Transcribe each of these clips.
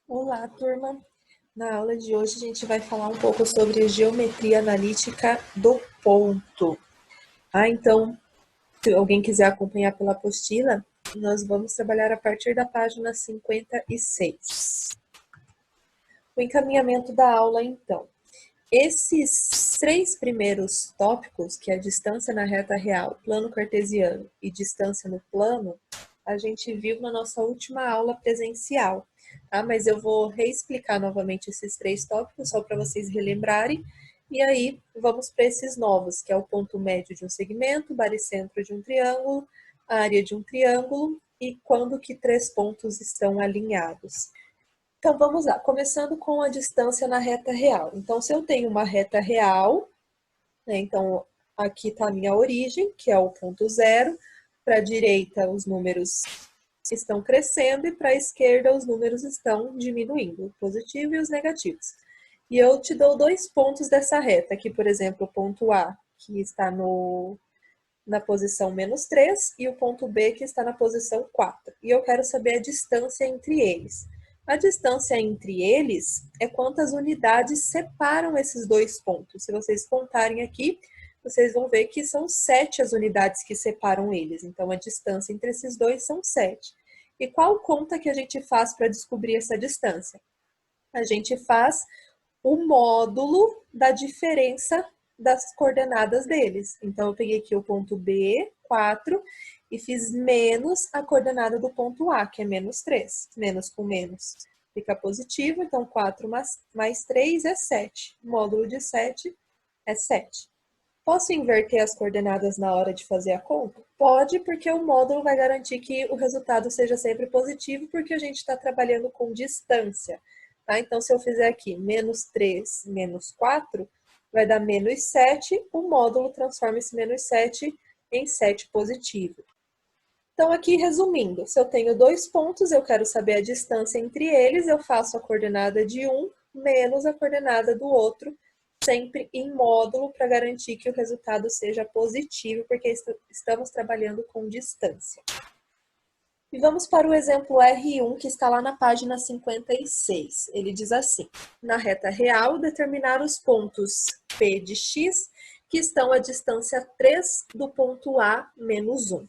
Olá, turma! Na aula de hoje a gente vai falar um pouco sobre geometria analítica do ponto. Então, se alguém quiser acompanhar pela apostila, nós vamos trabalhar a partir da página 56. O encaminhamento da aula, então. Esses três primeiros tópicos, que é a distância na reta real, plano cartesiano e distância no plano, a gente viu na nossa última aula presencial, tá? Mas eu vou reexplicar novamente esses três tópicos, só para vocês relembrarem, e aí vamos para esses novos, que é o ponto médio de um segmento, baricentro de um triângulo, área de um triângulo e quando que três pontos estão alinhados. Então vamos lá, começando com a distância na reta real. Então, se eu tenho uma reta real, né, então aqui está a minha origem, que é o ponto zero, para a direita os números estão crescendo e para a esquerda os números estão diminuindo, o positivo e os negativos. E eu te dou dois pontos dessa reta, aqui, por exemplo, o ponto A, que está na posição menos 3, e o ponto B, que está na posição 4. E eu quero saber a distância entre eles. A distância entre eles é quantas unidades separam esses dois pontos. Se vocês contarem aqui, vocês vão ver que são 7 as unidades que separam eles. Então, a distância entre esses dois são 7. E qual conta que a gente faz para descobrir essa distância? A gente faz o módulo da diferença das coordenadas deles. Então, eu peguei aqui o ponto B, 4, e fiz menos a coordenada do ponto A, que é menos 3. Menos com menos fica positivo, então 4 mais 3 é 7. O módulo de 7 é 7. Posso inverter as coordenadas na hora de fazer a conta? Pode, porque o módulo vai garantir que o resultado seja sempre positivo, porque a gente está trabalhando com distância. Tá? Então, se eu fizer aqui menos 3 menos 4, vai dar menos 7, o módulo transforma esse menos 7 em 7 positivo. Então, aqui resumindo, se eu tenho dois pontos, eu quero saber a distância entre eles, eu faço a coordenada de um menos a coordenada do outro, sempre em módulo, para garantir que o resultado seja positivo, porque estamos trabalhando com distância. E vamos para o exemplo R1, que está lá na página 56. Ele diz assim: na reta real, determinar os pontos P de x, que estão a distância 3 do ponto A menos 1.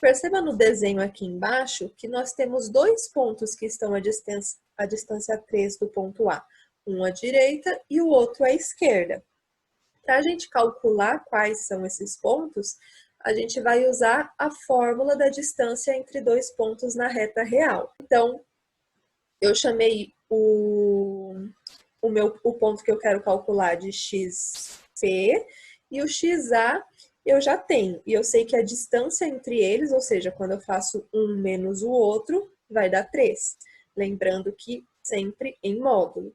Perceba no desenho aqui embaixo que nós temos dois pontos que estão a distância 3 do ponto A. Um à direita e o outro à esquerda. Para a gente calcular quais são esses pontos, a gente vai usar a fórmula da distância entre dois pontos na reta real. Então, eu chamei o ponto que eu quero calcular de xp, e o xa eu já tenho. E eu sei que a distância entre eles, ou seja, quando eu faço um menos o outro, vai dar 3. Lembrando que sempre em módulo.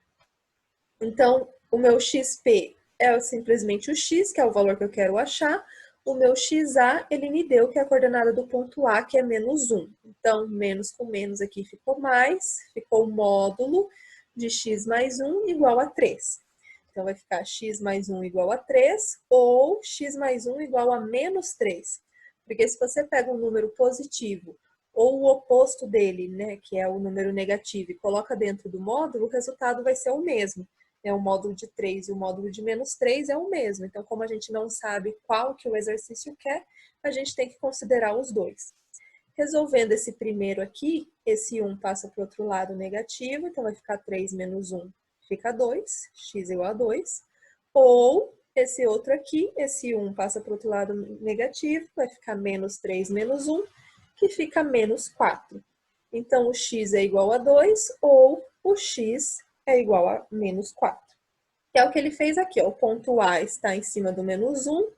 Então, o meu xp é simplesmente o x, que é o valor que eu quero achar. O meu xa, ele me deu que é a coordenada do ponto A, que é menos 1. Então, menos com menos aqui ficou mais, ficou o módulo de x mais 1 igual a 3. Então, vai ficar x mais 1 igual a 3 ou x mais 1 igual a menos 3. Porque se você pega um número positivo ou o oposto dele, né, que é o número negativo, e coloca dentro do módulo, o resultado vai ser o mesmo. O módulo de 3 e o módulo de menos 3 é o mesmo. Então, como a gente não sabe qual que o exercício quer, a gente tem que considerar os dois. Resolvendo esse primeiro aqui, esse 1 passa para o outro lado negativo, então vai ficar 3 menos 1, fica 2, x igual a 2. Ou esse outro aqui, esse 1 passa para o outro lado negativo, vai ficar menos 3 menos 1, que fica menos 4. Então, o x é igual a 2 ou o x é igual a menos 4. Que é o que ele fez aqui, ó. O ponto A está em cima do menos 1,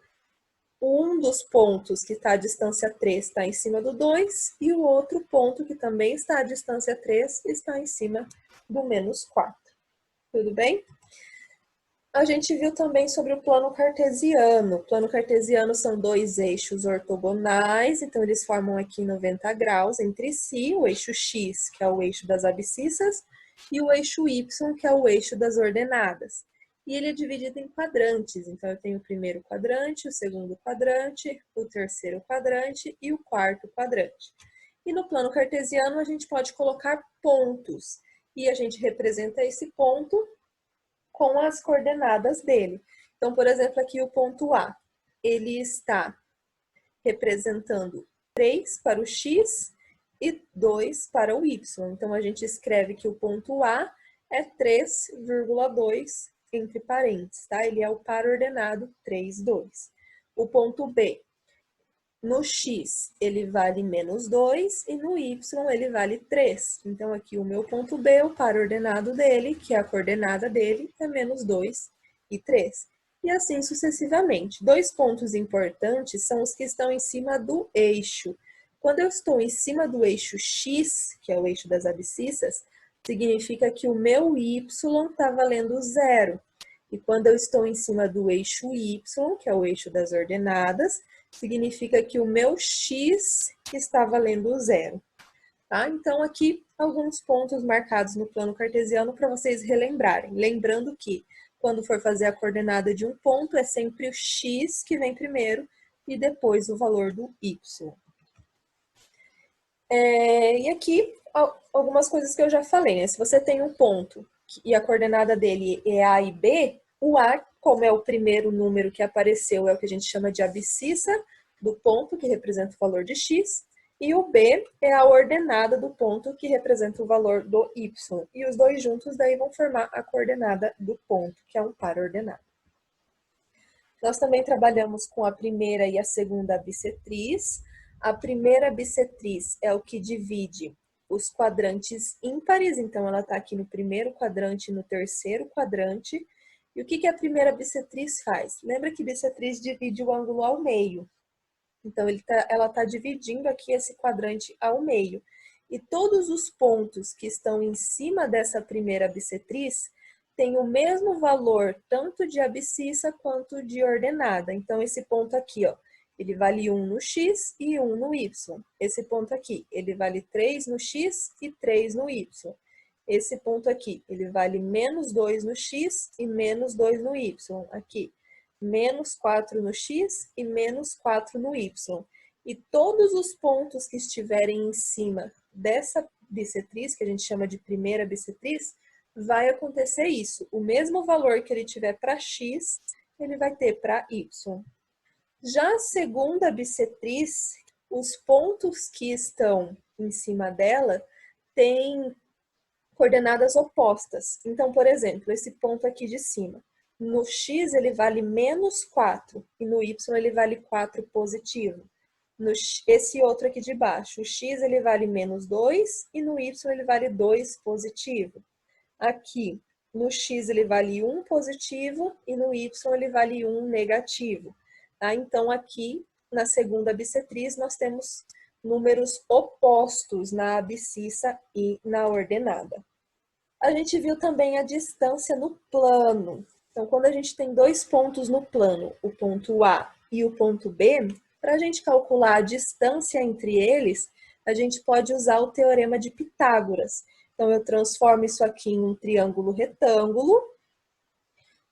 um dos pontos que está à distância 3 está em cima do 2, e o outro ponto que também está à distância 3 está em cima do menos 4. Tudo bem? A gente viu também sobre o plano cartesiano. O plano cartesiano são dois eixos ortogonais, então eles formam aqui 90 graus entre si, o eixo x, que é o eixo das abscissas, e o eixo y, que é o eixo das ordenadas. E ele é dividido em quadrantes, então eu tenho o primeiro quadrante, o segundo quadrante, o terceiro quadrante e o quarto quadrante. E no plano cartesiano a gente pode colocar pontos. e a gente representa esse ponto com as coordenadas dele. Então, por exemplo, aqui o ponto A, ele está representando 3 para o x e 2 para o y. Então, a gente escreve que o ponto A é 3,2 entre parênteses, tá? Ele é o par ordenado 3, 2. O ponto B, no x ele vale menos 2 e no y ele vale 3. Então, aqui o meu ponto B, o par ordenado dele, que é a coordenada dele, é menos 2 e 3. E assim sucessivamente. Dois pontos importantes são os que estão em cima do eixo. Quando eu estou em cima do eixo x, que é o eixo das abscissas, significa que o meu y está valendo 0. E quando eu estou em cima do eixo y, que é o eixo das ordenadas, significa que o meu x está valendo 0. Tá? Então, aqui, alguns pontos marcados no plano cartesiano para vocês relembrarem. Lembrando que, quando for fazer a coordenada de um ponto, é sempre o x que vem primeiro e depois o valor do y. E aqui, algumas coisas que eu já falei, né? Se você tem um ponto e a coordenada dele é A e B, o A, como é o primeiro número que apareceu, é o que a gente chama de abscissa do ponto, que representa o valor de x, e o B é a ordenada do ponto, que representa o valor do y. E os dois juntos daí vão formar a coordenada do ponto, que é um par ordenado. Nós também trabalhamos com a primeira e a segunda bissetriz. A primeira bissetriz é o que divide os quadrantes ímpares, então ela está aqui no primeiro quadrante e no terceiro quadrante. E o que a primeira bissetriz faz? Lembra que bissetriz divide o ângulo ao meio. Então, ela está dividindo aqui esse quadrante ao meio. E todos os pontos que estão em cima dessa primeira bissetriz têm o mesmo valor, tanto de abscissa quanto de ordenada. Então, esse ponto aqui, ó, ele vale 1 no x e 1 no y. Esse ponto aqui, ele vale 3 no x e 3 no y. Esse ponto aqui, ele vale menos 2 no x e menos 2 no y. Aqui, menos 4 no x e menos 4 no y. E todos os pontos que estiverem em cima dessa bissetriz, que a gente chama de primeira bissetriz, vai acontecer isso. O mesmo valor que ele tiver para x, ele vai ter para y. Já a segunda bissetriz, os pontos que estão em cima dela têm coordenadas opostas. Então, por exemplo, esse ponto aqui de cima. No x ele vale menos 4 e no y ele vale 4 positivo. Esse outro aqui de baixo, o x ele vale menos 2 e no y ele vale 2 positivo. Aqui, no x ele vale 1 positivo e no y ele vale 1 negativo. Tá? Então, aqui, na segunda bissetriz, nós temos números opostos na abscissa e na ordenada. A gente viu também a distância no plano. Então, quando a gente tem dois pontos no plano, o ponto A e o ponto B, para a gente calcular a distância entre eles, a gente pode usar o teorema de Pitágoras. Então, eu transformo isso aqui em um triângulo retângulo.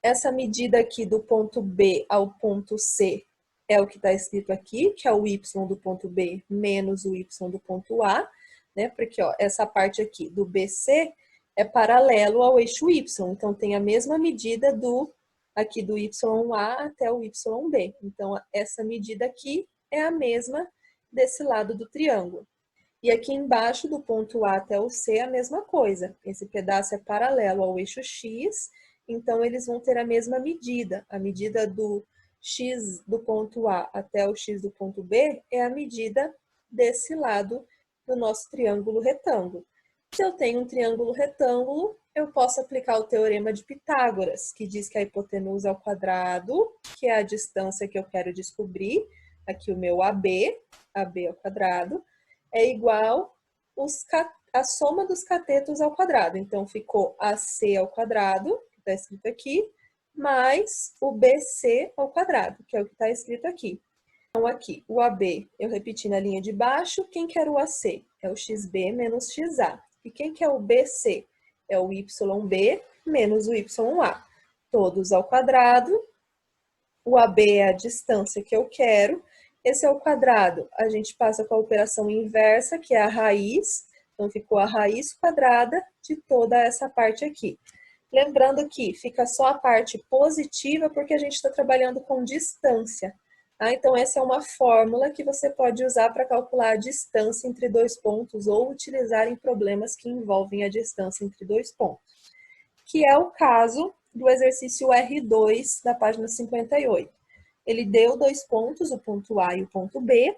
Essa medida aqui do ponto B ao ponto C é o que está escrito aqui, que é o y do ponto B menos o y do ponto A, né? Porque ó, essa parte aqui do BC é paralelo ao eixo y, então tem a mesma medida aqui do YA até o YB. Então, essa medida aqui é a mesma desse lado do triângulo. E aqui embaixo, do ponto A até o C, a mesma coisa. Esse pedaço é paralelo ao eixo X, então eles vão ter a mesma medida. A medida do X do ponto A até o X do ponto B é a medida desse lado do nosso triângulo retângulo. Se eu tenho um triângulo retângulo, eu posso aplicar o teorema de Pitágoras, que diz que a hipotenusa ao quadrado, que é a distância que eu quero descobrir, aqui o meu AB ao quadrado, é igual a soma dos catetos ao quadrado. Então, ficou AC ao quadrado, que está escrito aqui, mais o BC ao quadrado, que é o que está escrito aqui. Então, aqui, o AB, eu repeti na linha de baixo, quem que era o AC? É o XB menos XA. E quem que é o BC? É o YB menos o YA. Todos ao quadrado. O AB é a distância que eu quero. Esse é o quadrado. A gente passa com a operação inversa, que é a raiz Então, ficou a raiz quadrada de toda essa parte aqui. Lembrando que fica só a parte positiva porque a gente está trabalhando com distância. Tá? Então, essa é uma fórmula que você pode usar para calcular a distância entre dois pontos ou utilizar em problemas que envolvem a distância entre dois pontos. Que é o caso do exercício R2 da página 58. Ele deu dois pontos, o ponto A e o ponto B,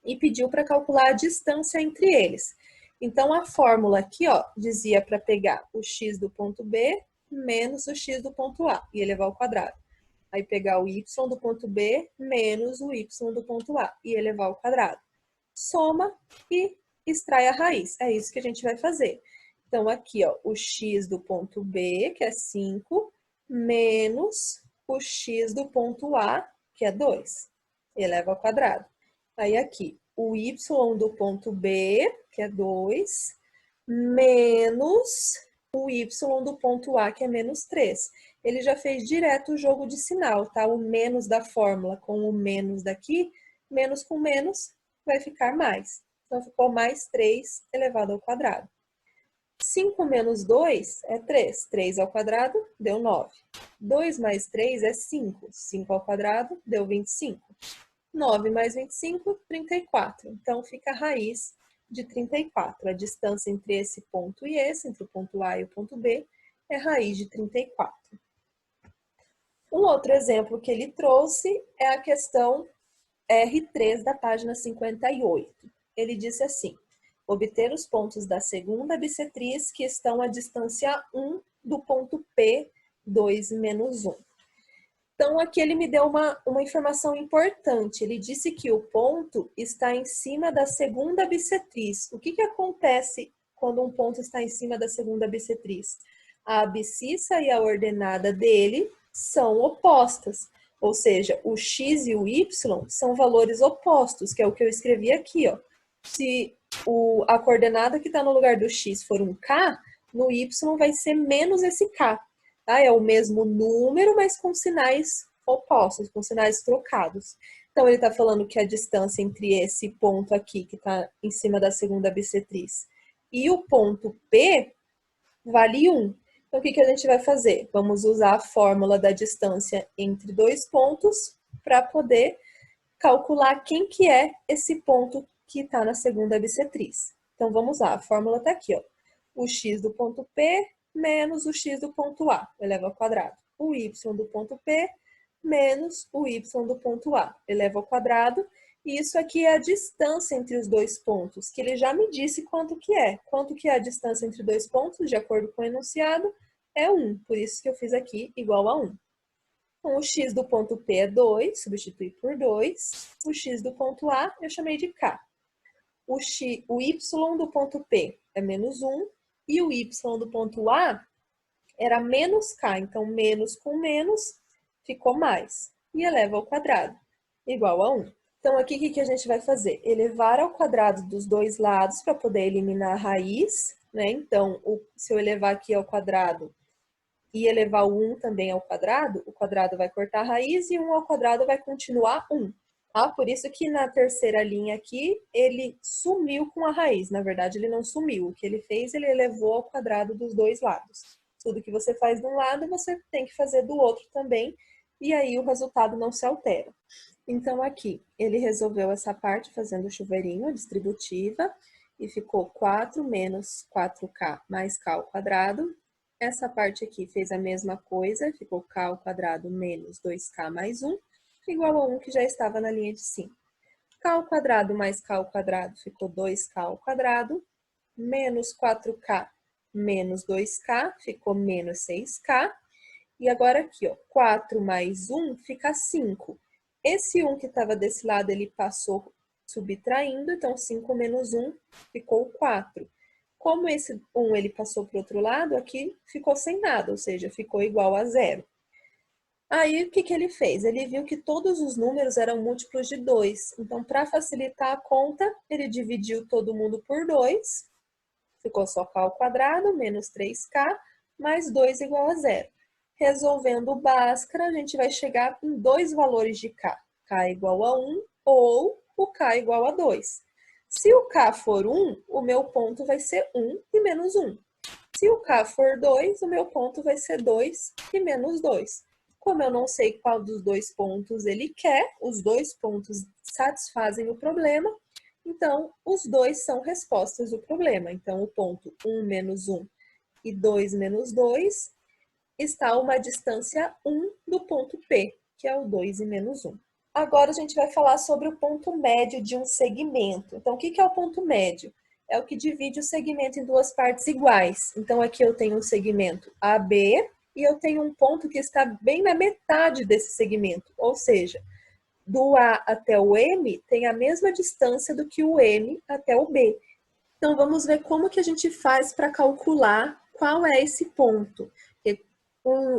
e pediu para calcular a distância entre eles. Então, a fórmula aqui, ó, dizia para pegar o x do ponto B menos o x do ponto A e elevar ao quadrado. Aí pegar o y do ponto B menos o y do ponto A e elevar ao quadrado. Soma e extrai a raiz. É isso que a gente vai fazer. Então, aqui, ó, o x do ponto B, que é 5, menos o x do ponto A, que é 2. Eleva ao quadrado. Aí, aqui, o y do ponto B, que é 2, menos o y do ponto A, que é menos 3. Ele já fez direto o jogo de sinal, tá? O menos da fórmula com o menos daqui, menos com menos vai ficar mais. Então, ficou mais 3 elevado ao quadrado. 5 menos 2 é 3. 3 ao quadrado deu 9. 2 mais 3 é 5. 5 ao quadrado deu 25. 9 mais 25, 34. Então, fica a raiz de 34. A distância entre esse ponto e esse, entre o ponto A e o ponto B, é raiz de 34. Um outro exemplo que ele trouxe é a questão R3 da página 58. Ele disse assim: obter os pontos da segunda bissetriz que estão à distância 1 do ponto P, 2 menos 1. Então, aqui ele me deu uma informação importante. Ele disse que o ponto está em cima da segunda bissetriz. O que acontece quando um ponto está em cima da segunda bissetriz? A abscissa e a ordenada dele são opostas. Ou seja, o x e o y são valores opostos, que é o que eu escrevi aqui, ó. Se a coordenada que está no lugar do x for um k, no y vai ser menos esse k. Tá? É o mesmo número, mas com sinais opostos, com sinais trocados. Então, ele está falando que a distância entre esse ponto aqui, que está em cima da segunda bissetriz, e o ponto P vale 1. Então, o que a gente vai fazer? Vamos usar a fórmula da distância entre dois pontos para poder calcular quem que é esse ponto que está na segunda bissetriz. Então, vamos lá, a fórmula está aqui, ó. O x do ponto P menos o x do ponto A, eleva ao quadrado. O y do ponto P menos o y do ponto A, eleva ao quadrado. E isso aqui é a distância entre os dois pontos, que ele já me disse quanto que é. Quanto que é a distância entre dois pontos, de acordo com o enunciado, é 1. Por isso que eu fiz aqui igual a 1. Então, o x do ponto P é 2, substitui por 2. O x do ponto A eu chamei de k. O y do ponto P é menos 1. E o y do ponto A era menos k. Então, menos com menos ficou mais. E eleva ao quadrado, igual a 1. Então, aqui o que a gente vai fazer? Elevar ao quadrado dos dois lados para poder eliminar a raiz, né? Então, se eu elevar aqui ao quadrado e elevar o 1 também ao quadrado, o quadrado vai cortar a raiz e 1 ao quadrado vai continuar 1. Tá? Por isso que na terceira linha aqui, ele sumiu com a raiz. Na verdade, ele não sumiu. O que ele fez, ele elevou ao quadrado dos dois lados. Tudo que você faz de um lado, você tem que fazer do outro também. E aí o resultado não se altera. Então, aqui, ele resolveu essa parte fazendo o chuveirinho, a distributiva, e ficou 4 menos 4k mais k ao quadrado. Essa parte aqui fez a mesma coisa, ficou k ao quadrado menos 2k mais 1, igual a 1 que já estava na linha de cima. K ao quadrado mais k ao quadrado ficou 2k ao quadrado, menos 4k menos 2k, ficou menos 6k. E agora aqui, ó, 4 mais 1 fica 5. Esse 1 que estava desse lado, ele passou subtraindo, então 5 menos 1 ficou 4. Como esse 1 ele passou para o outro lado, aqui ficou sem nada, ou seja, ficou igual a 0. Aí, o que ele fez? Ele viu que todos os números eram múltiplos de 2. Então, para facilitar a conta, ele dividiu todo mundo por 2. Ficou só k ao quadrado menos 3k mais 2 igual a 0. Resolvendo o Bhaskara, a gente vai chegar em dois valores de k. K igual a 1 ou o k igual a 2. Se o K for 1, o meu ponto vai ser 1 e menos 1. Se o K for 2, o meu ponto vai ser 2 e menos 2. Como eu não sei qual dos dois pontos ele quer, os dois pontos satisfazem o problema, então os dois são respostas do problema. Então, o ponto 1 menos 1 e 2 menos 2 está a uma distância 1 do ponto P, que é o 2 e menos 1. Agora a gente vai falar sobre o ponto médio de um segmento. Então, o que é o ponto médio? É o que divide o segmento em duas partes iguais. Então, aqui eu tenho um segmento AB e eu tenho um ponto que está bem na metade desse segmento. Ou seja, do A até o M tem a mesma distância do que o M até o B. Então, vamos ver como que a gente faz para calcular qual é esse ponto.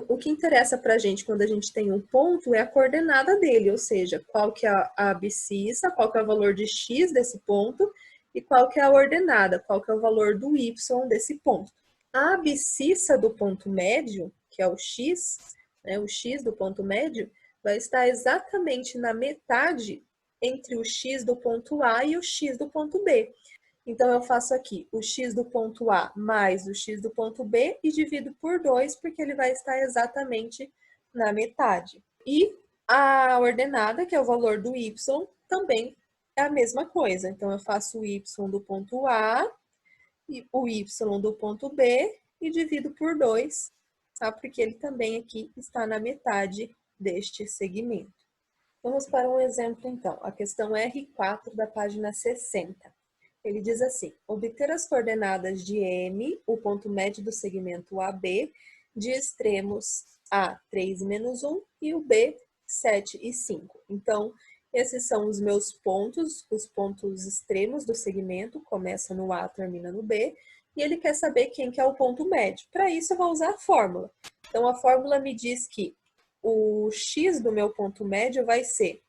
O que interessa para a gente quando a gente tem um ponto é a coordenada dele, ou seja, qual que é a abscissa, qual que é o valor de x desse ponto e qual que é a ordenada, qual que é o valor do y desse ponto. A abscissa do ponto médio, que é o x, né, o x do ponto médio, vai estar exatamente na metade entre o x do ponto A e o x do ponto B. Então, eu faço aqui o x do ponto A mais o x do ponto B e divido por 2, porque ele vai estar exatamente na metade. E a ordenada, que é o valor do y, também é a mesma coisa. Então, eu faço o y do ponto A e o y do ponto B e divido por 2, tá? Porque ele também aqui está na metade deste segmento. Vamos para um exemplo, então. A questão R4 da página 60. Ele diz assim: obter as coordenadas de M, o ponto médio do segmento AB, de extremos A, 3 e menos 1, e o B, 7 e 5. Então, esses são os meus pontos, os pontos extremos do segmento, começa no A, termina no B, e ele quer saber quem que é o ponto médio. Para isso, eu vou usar a fórmula. Então, a fórmula me diz que o x do meu ponto médio vai ser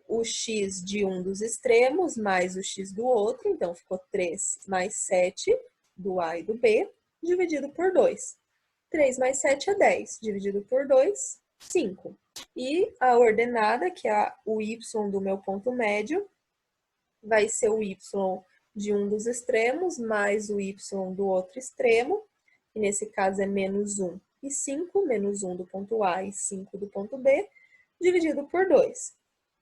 o x de um dos extremos mais o x do outro, então ficou 3 mais 7 do A e do B, dividido por 2. 3 mais 7 é 10, dividido por 2, 5. E a ordenada, que é o y do meu ponto médio, vai ser o y de um dos extremos mais o y do outro extremo, que nesse caso é menos 1 e 5, menos 1 do ponto A e 5 do ponto B, dividido por 2.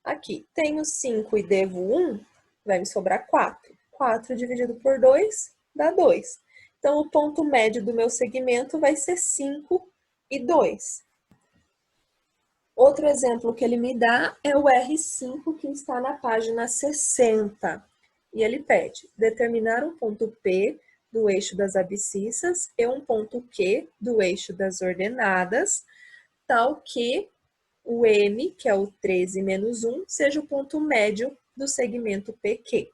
Aqui, tenho 5 e devo 1, vai me sobrar 4. 4 dividido por 2 dá 2. Então, o ponto médio do meu segmento vai ser 5 e 2. Outro exemplo que ele me dá é o R5, que está na página 60. E ele pede determinar um ponto P do eixo das abscissas e um ponto Q do eixo das ordenadas, tal que o M, que é o 13 menos 1, seja o ponto médio do segmento PQ.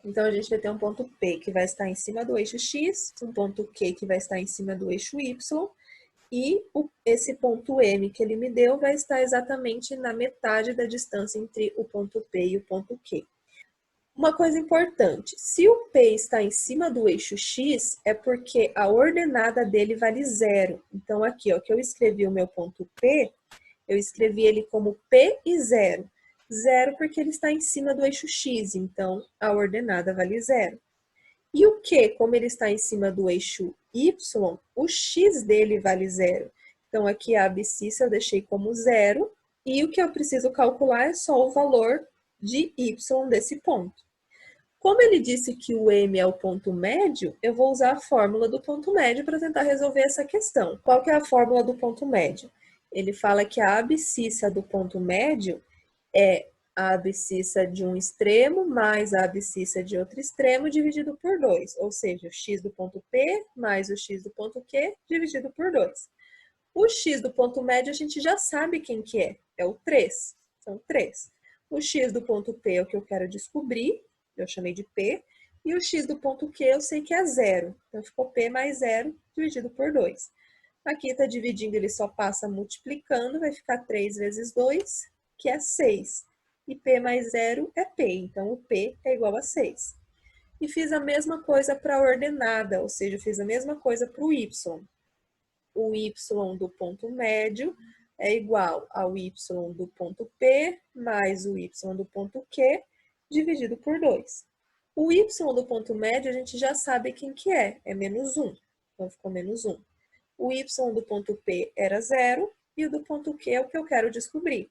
Então, a gente vai ter um ponto P que vai estar em cima do eixo X, um ponto Q que vai estar em cima do eixo Y, e esse ponto M que ele me deu vai estar exatamente na metade da distância entre o ponto P e o ponto Q. Uma coisa importante, se o P está em cima do eixo X, é porque a ordenada dele vale 0. Então, aqui, ó, que eu escrevi o meu ponto P, eu escrevi ele como P e 0. 0 porque ele está em cima do eixo X, então a ordenada vale 0. E o Q, como ele está em cima do eixo Y, o X dele vale 0. Então, aqui a abscissa eu deixei como 0, e o que eu preciso calcular é só o valor de Y desse ponto. Como ele disse que o M é o ponto médio, eu vou usar a fórmula do ponto médio para tentar resolver essa questão. Qual que é a fórmula do ponto médio? Ele fala que a abscissa do ponto médio é a abscissa de um extremo mais a abscissa de outro extremo dividido por 2, ou seja, o x do ponto P mais o x do ponto Q dividido por 2. O x do ponto médio a gente já sabe quem que é o 3, são 3. O x do ponto P é o que eu quero descobrir, eu chamei de P, e o x do ponto Q eu sei que é 0, então ficou P mais 0 dividido por 2. Aqui está dividindo, ele só passa multiplicando, vai ficar 3 vezes 2, que é 6. E P mais 0 é P, então o P é igual a 6. E fiz a mesma coisa para a ordenada, ou seja, fiz a mesma coisa para o Y. O Y do ponto médio é igual ao Y do ponto P mais o Y do ponto Q dividido por 2. O y do ponto médio a gente já sabe quem que é menos 1. Então, ficou menos 1. O y do ponto P era 0 e o do ponto Q é o que eu quero descobrir.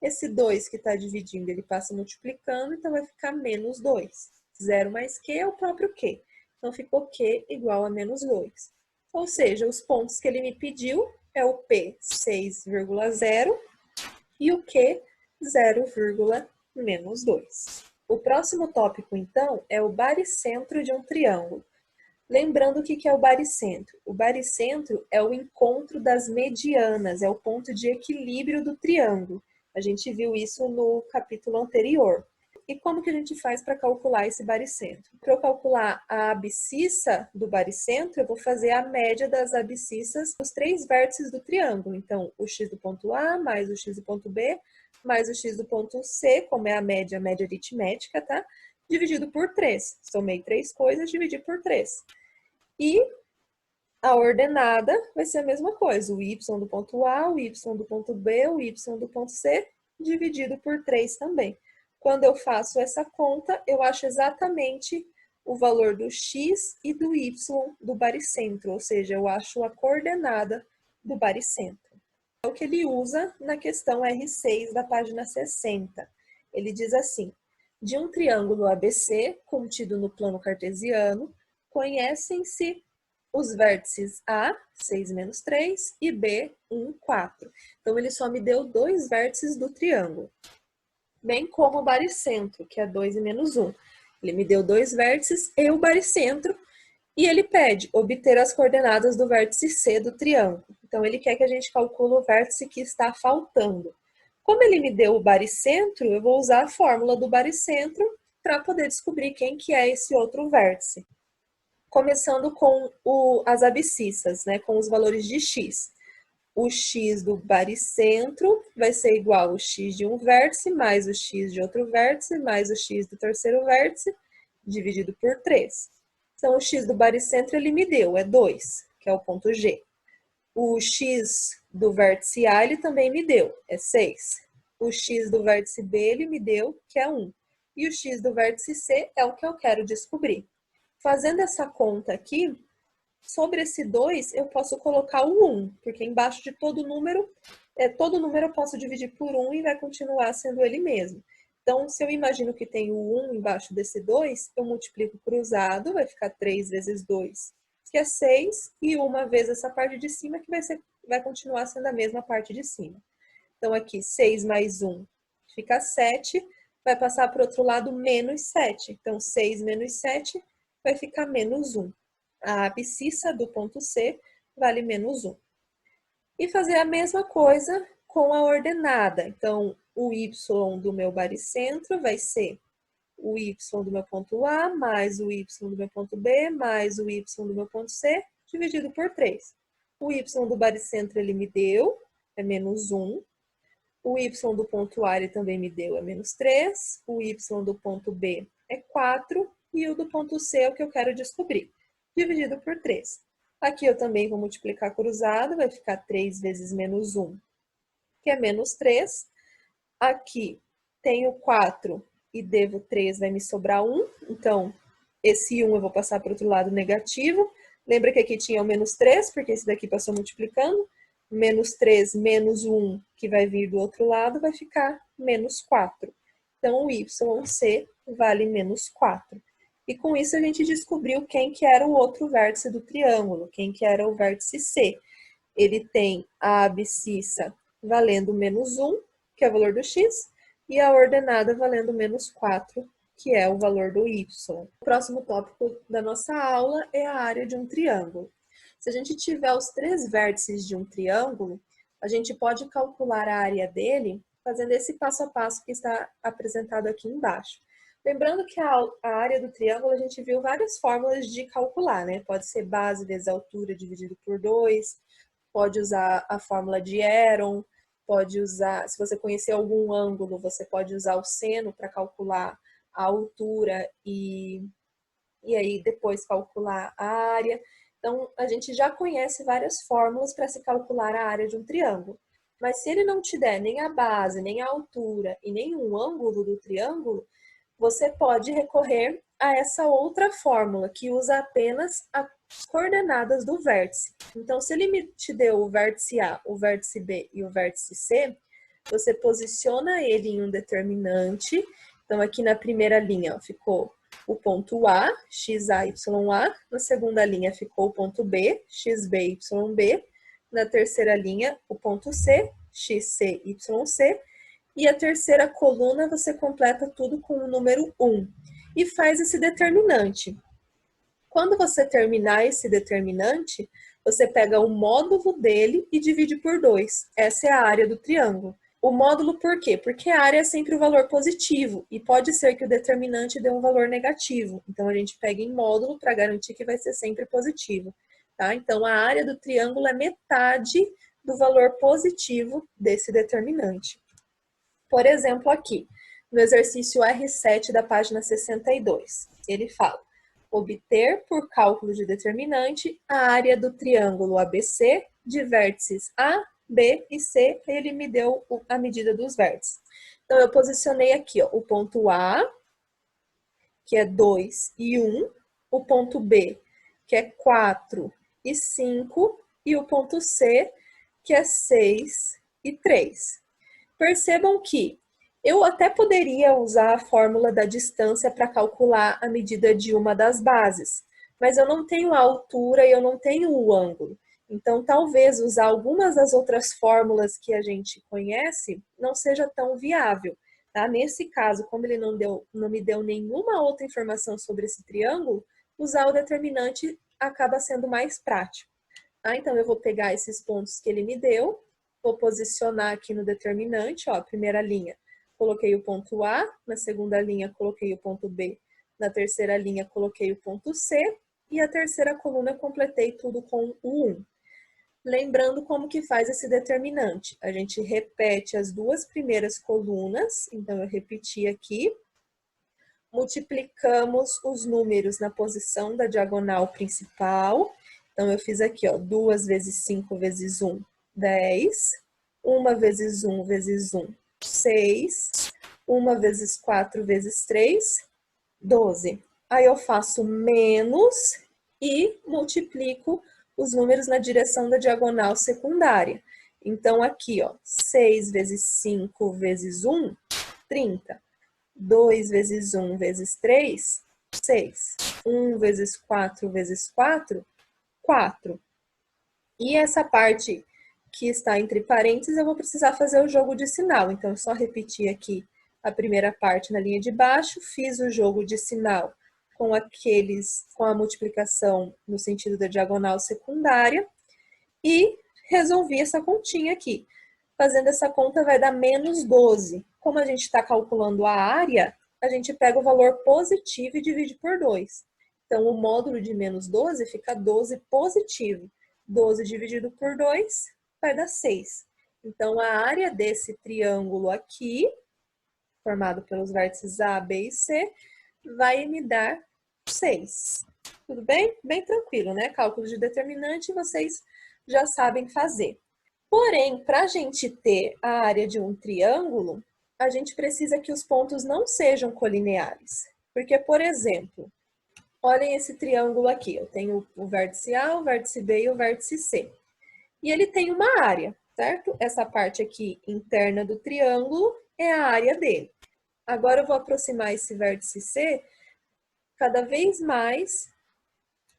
Esse 2 que está dividindo, ele passa multiplicando, então vai ficar menos 2. 0 mais Q é o próprio Q. Então, ficou Q igual a menos 2. Ou seja, os pontos que ele me pediu é o P 6,0 e o Q 0,-2. O próximo tópico, então, é o baricentro de um triângulo. Lembrando o que é o baricentro? O baricentro é o encontro das medianas, é o ponto de equilíbrio do triângulo. A gente viu isso no capítulo anterior. E como que a gente faz para calcular esse baricentro? Para eu calcular a abscissa do baricentro, eu vou fazer a média das abscissas dos 3 vértices do triângulo. Então, o x do ponto A mais o x do ponto B mais o x do ponto C, como é a média aritmética, tá? Dividido por 3. Somei 3 coisas, dividi por 3. E a ordenada vai ser a mesma coisa, o y do ponto A, o y do ponto B, o y do ponto C, dividido por 3 também. Quando eu faço essa conta, eu acho exatamente o valor do x e do y do baricentro, ou seja, eu acho a coordenada do baricentro. É o que ele usa na questão R6 da página 60. Ele diz assim: de um triângulo ABC contido no plano cartesiano, conhecem-se os vértices A, 6 menos 3, e B, 1, 4. Então, ele só me deu 2 vértices do triângulo. Bem como o baricentro, que é 2 e menos 1. Ele me deu 2 vértices e o baricentro, e ele pede obter as coordenadas do vértice C do triângulo. Então, ele quer que a gente calcule o vértice que está faltando. Como ele me deu o baricentro, eu vou usar a fórmula do baricentro para poder descobrir quem que é esse outro vértice. Começando com as abscissas, né, com os valores de x. O x do baricentro vai ser igual ao x de um vértice, mais o x de outro vértice, mais o x do terceiro vértice, dividido por 3. Então, o x do baricentro ele me deu, é 2, que é o ponto G. O x do vértice A ele também me deu, é 6. O x do vértice B ele me deu, que é 1. E o x do vértice C é o que eu quero descobrir. Fazendo essa conta aqui, sobre esse 2 eu posso colocar o 1, porque embaixo de todo número eu posso dividir por 1 e vai continuar sendo ele mesmo. Então, se eu imagino que tem o 1 embaixo desse 2, eu multiplico cruzado, vai ficar 3 vezes 2, que é 6, e uma vez essa parte de cima, que vai continuar sendo a mesma parte de cima. Então, aqui, 6 mais 1 fica 7, vai passar para o outro lado menos 7. Então, 6 menos 7 vai ficar menos 1. A abscissa do ponto C vale menos 1. E fazer a mesma coisa com a ordenada. Então, o y do meu baricentro vai ser o y do meu ponto A, mais o y do meu ponto B, mais o y do meu ponto C, dividido por 3. O y do baricentro ele me deu, é menos 1. O y do ponto A ele também me deu, é menos 3. O y do ponto B é 4. E o do ponto C é o que eu quero descobrir, dividido por 3. Aqui eu também vou multiplicar cruzado, vai ficar 3 vezes menos 1, que é menos 3. Aqui tenho 4 e devo 3, vai me sobrar 1. Então, esse 1 eu vou passar para o outro lado negativo. Lembra que aqui tinha o menos 3, porque esse daqui passou multiplicando. Menos 3 menos 1, que vai vir do outro lado, vai ficar menos 4. Então, o YC vale menos 4. E com isso a gente descobriu quem que era o outro vértice do triângulo, quem que era o vértice C. Ele tem a abscissa valendo menos 1, que é o valor do x, e a ordenada valendo menos 4, que é o valor do y. O próximo tópico da nossa aula é a área de um triângulo. Se a gente tiver os 3 vértices de um triângulo, a gente pode calcular a área dele fazendo esse passo a passo que está apresentado aqui embaixo. Lembrando que a área do triângulo a gente viu várias fórmulas de calcular, né? Pode ser base vezes altura dividido por 2, pode usar a fórmula de Heron, pode usar, se você conhecer algum ângulo, você pode usar o seno para calcular a altura e aí depois calcular a área. Então, a gente já conhece várias fórmulas para se calcular a área de um triângulo. Mas se ele não te der nem a base, nem a altura e nem um ângulo do triângulo, você pode recorrer a essa outra fórmula, que usa apenas as coordenadas do vértice. Então, se ele te deu o vértice A, o vértice B e o vértice C, você posiciona ele em um determinante. Então, aqui na primeira linha, ó, ficou o ponto A, XA, YA. Na segunda linha ficou o ponto B, XB, YB. Na terceira linha, o ponto C, XC, YC. E a terceira coluna você completa tudo com o número 1 e faz esse determinante. Quando você terminar esse determinante, você pega o módulo dele e divide por 2. Essa é a área do triângulo. O módulo por quê? Porque a área é sempre o valor positivo e pode ser que o determinante dê um valor negativo. Então, a gente pega em módulo para garantir que vai ser sempre positivo. Tá? Então, a área do triângulo é metade do valor positivo desse determinante. Por exemplo, aqui, no exercício R7 da página 62, ele fala: obter por cálculo de determinante a área do triângulo ABC de vértices A, B e C, ele me deu a medida dos vértices. Então, eu posicionei aqui, ó, o ponto A, que é 2 e 1, o ponto B, que é 4 e 5, e o ponto C, que é 6 e 3. Percebam que eu até poderia usar a fórmula da distância para calcular a medida de uma das bases, mas eu não tenho a altura e eu não tenho o ângulo. Então, talvez usar algumas das outras fórmulas que a gente conhece não seja tão viável. Tá? Nesse caso, como ele não me deu nenhuma outra informação sobre esse triângulo, usar o determinante acaba sendo mais prático. Tá? Então, eu vou pegar esses pontos que ele me deu, vou posicionar aqui no determinante, ó, a primeira linha, coloquei o ponto A, na segunda linha coloquei o ponto B, na terceira linha coloquei o ponto C, e a terceira coluna eu completei tudo com o 1. Lembrando como que faz esse determinante. A gente repete as duas primeiras colunas, então eu repeti aqui, multiplicamos os números na posição da diagonal principal. Então, eu fiz aqui, ó, 2 vezes 5 vezes 1, 10. 1 vezes 1 vezes 1, 6. 1 vezes 4 vezes 3, 12. Aí eu faço menos e multiplico os números na direção da diagonal secundária. Então, aqui, ó, 6 vezes 5 vezes 1, 30. 2 vezes 1 vezes 3, 6. 1 vezes 4 vezes 4, 4. E essa parte que está entre parênteses, eu vou precisar fazer o jogo de sinal. Então, eu só repeti aqui a primeira parte na linha de baixo, fiz o jogo de sinal com a multiplicação no sentido da diagonal secundária e resolvi essa continha aqui. Fazendo essa conta vai dar menos 12. Como a gente está calculando a área, a gente pega o valor positivo e divide por 2. Então, o módulo de menos 12 fica 12 positivo. 12 dividido por 2 vai dar 6. Então, a área desse triângulo aqui, formado pelos vértices A, B e C, vai me dar 6. Tudo bem? Bem tranquilo, né? Cálculo de determinante vocês já sabem fazer. Porém, para a gente ter a área de um triângulo, a gente precisa que os pontos não sejam colineares. Porque, por exemplo, olhem esse triângulo aqui. Eu tenho o vértice A, o vértice B e o vértice C. E ele tem uma área, certo? Essa parte aqui interna do triângulo é a área dele. Agora eu vou aproximar esse vértice C cada vez mais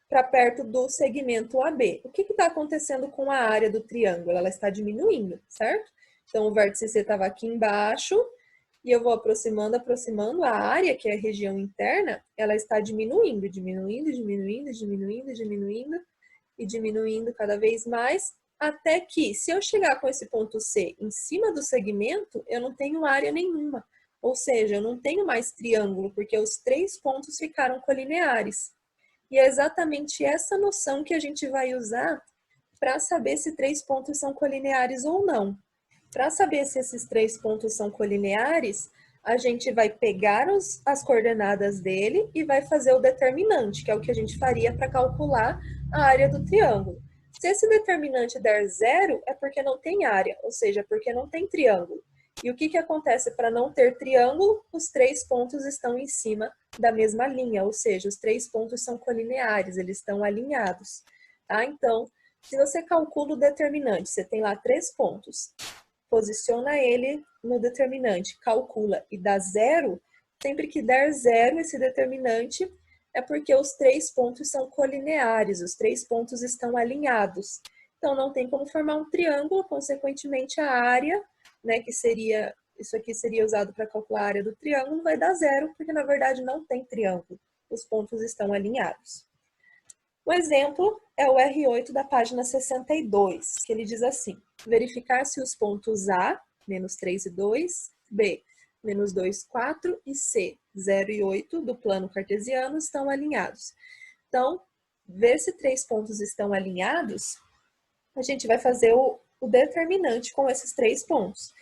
para perto do segmento AB. O que está acontecendo com a área do triângulo? Ela está diminuindo, certo? Então, o vértice C estava aqui embaixo, e eu vou aproximando, a área, que é a região interna, ela está diminuindo, diminuindo, diminuindo, diminuindo, diminuindo, e diminuindo cada vez mais, até que, se eu chegar com esse ponto C em cima do segmento, eu não tenho área nenhuma. Ou seja, eu não tenho mais triângulo, porque os 3 pontos ficaram colineares. E é exatamente essa noção que a gente vai usar para saber se 3 pontos são colineares ou não. Para saber se esses 3 pontos são colineares, a gente vai pegar as coordenadas dele e vai fazer o determinante, que é o que a gente faria para calcular a área do triângulo. Se esse determinante der 0, é porque não tem área, ou seja, porque não tem triângulo. E o que acontece para não ter triângulo? Os três pontos estão em cima da mesma linha, ou seja, os três pontos são colineares, eles estão alinhados. Tá? Então, se você calcula o determinante, você tem lá três pontos, posiciona ele no determinante, calcula e dá zero, sempre que der zero esse determinante, é porque os três pontos são colineares, os três pontos estão alinhados. Então, não tem como formar um triângulo, consequentemente, a área, né, que seria, isso aqui seria usado para calcular a área do triângulo, vai dar zero, porque na verdade não tem triângulo, os pontos estão alinhados. O exemplo é o R8 da página 62, que ele diz assim: verificar se os pontos A, menos 3 e 2, B, menos 2, 4 e C, 0 e 8 do plano cartesiano estão alinhados. Então, ver se três pontos estão alinhados, a gente vai fazer o determinante com esses três pontos.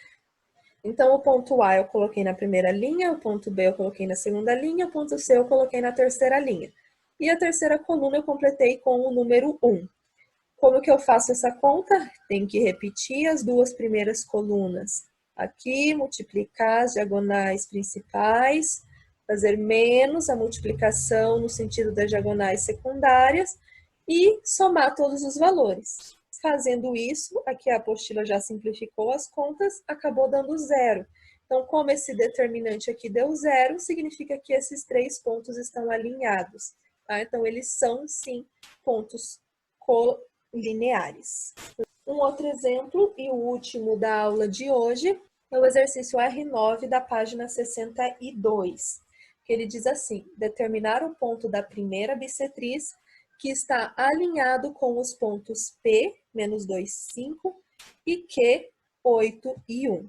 Então, o ponto A eu coloquei na primeira linha, o ponto B eu coloquei na segunda linha, o ponto C eu coloquei na terceira linha. E a terceira coluna eu completei com o número 1. Como que eu faço essa conta? Tem que repetir as duas primeiras colunas aqui, multiplicar as diagonais principais, fazer menos a multiplicação no sentido das diagonais secundárias e somar todos os valores. Fazendo isso, aqui a apostila já simplificou as contas, acabou dando zero. Então, como esse determinante aqui deu zero, significa que esses três pontos estão alinhados. Tá? Então, eles são, sim, pontos colineares. Um outro exemplo, e o último da aula de hoje, é o exercício R9 da página 62, que ele diz assim: determinar o ponto da primeira bissetriz que está alinhado com os pontos P, menos 2, 5, e Q, 8 e 1.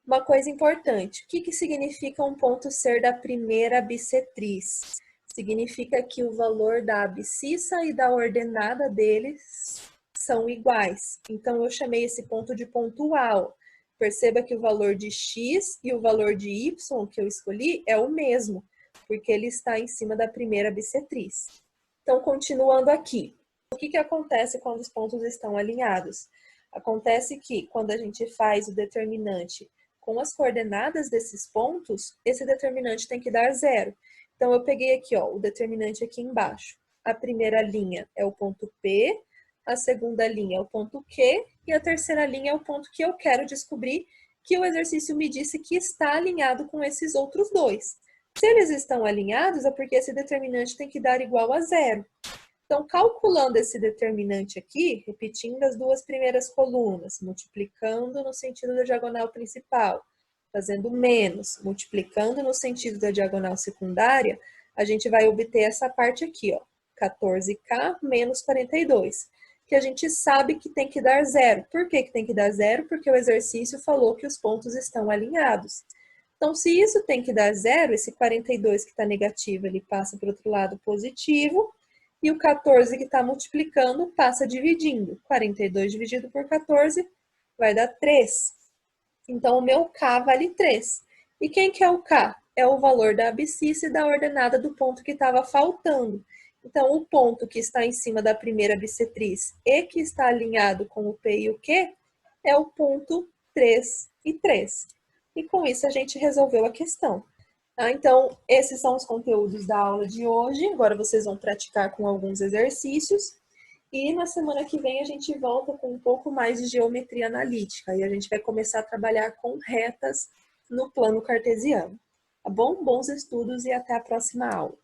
Uma coisa importante, o que significa um ponto ser da primeira bissetriz? Significa que o valor da abscissa e da ordenada deles são iguais. Então, eu chamei esse ponto de pontual. Perceba que o valor de x e o valor de y que eu escolhi é o mesmo, porque ele está em cima da primeira bissetriz. Então, continuando aqui, o que acontece quando os pontos estão alinhados? Acontece que, quando a gente faz o determinante com as coordenadas desses pontos, esse determinante tem que dar zero. Então, eu peguei aqui, ó, o determinante aqui embaixo. A primeira linha é o ponto P, a segunda linha é o ponto Q, e a terceira linha é o ponto que eu quero descobrir, que o exercício me disse que está alinhado com esses outros dois. Se eles estão alinhados, é porque esse determinante tem que dar igual a zero. Então, calculando esse determinante aqui, repetindo as duas primeiras colunas, multiplicando no sentido da diagonal principal, fazendo menos, multiplicando no sentido da diagonal secundária, a gente vai obter essa parte aqui, ó, 14K menos 42, que a gente sabe que tem que dar zero. Por que tem que dar zero? Porque o exercício falou que os pontos estão alinhados. Então, se isso tem que dar zero, esse 42 que está negativo, ele passa para o outro lado positivo, e o 14 que está multiplicando passa dividindo. 42 dividido por 14 vai dar 3. Então, o meu K vale 3. E quem que é o K? É o valor da abscissa e da ordenada do ponto que estava faltando. Então, o ponto que está em cima da primeira bissetriz e que está alinhado com o P e o Q é o ponto 3 e 3. E com isso a gente resolveu a questão. Então, esses são os conteúdos da aula de hoje. Agora vocês vão praticar com alguns exercícios. E na semana que vem a gente volta com um pouco mais de geometria analítica. E a gente vai começar a trabalhar com retas no plano cartesiano. Tá bom? Bons estudos e até a próxima aula.